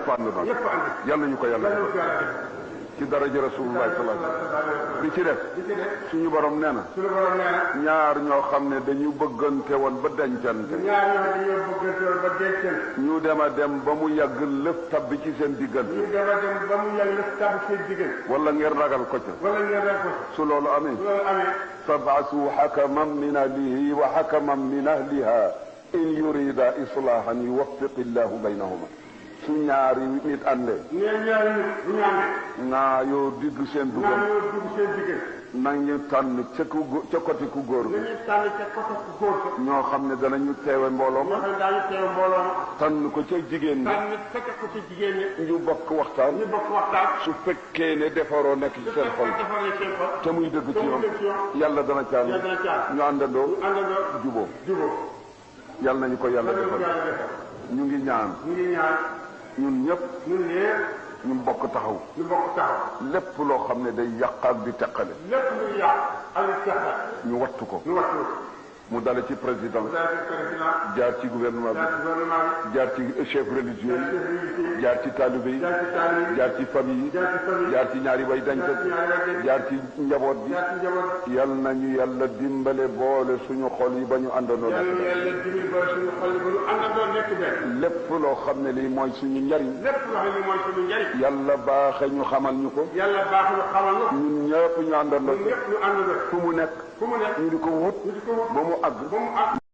ñëpp ànd noonu yal nañu ko yàlla ci daraja rasulullah sallallahu alayhi wasallam bi ci def suñu borom nee na ñaar ñoo xam ne dañu bëggante woon ba dencante ñu dem a dem ba mu yàgg lëf tabbi ci seen diggante wala ngeen ragal ko ca su loolu amee fab'asu hakaman min ahlihi wa hakaman min ahliha in yurida islahan yuwaffiq illahu baynahuma su ñaari nit àndee naa yoo digg seen dugal nañu tànn ca côté ku góor bi ñoo xam ne danañu teewe mbooloo ma tànn ko ca jigéen ñi ñu bokk waxtaan su fekkee ne defaroo nekk ci seen xol te muy dëgg ci ñoom yàlla dana caan ñu àndandoo juboo yàlla nañu ko yàlla defal ñu ngi ñaan ñun ñëpp ñu bokk taxaw lépp loo xam ne day yàq ak di teqale ñu wattu ko mu dale ci président jaar ci gouvernement bi jaar ci chef religieux yi jaar ci taalibe yi jaar ci famille yi jaar ci ñaari way dañkat jaar ci njaboot bi yal nañu yàlla dimbale boole suñu xol yi ba ñu àndandoo lépp loo xam ne lii mooy suñu njariñ yàlla baaxe ñu xamal ñu ko ñun ñëpp ñu àndandoo fu mu nekk ñu di ko wut ba mu àgg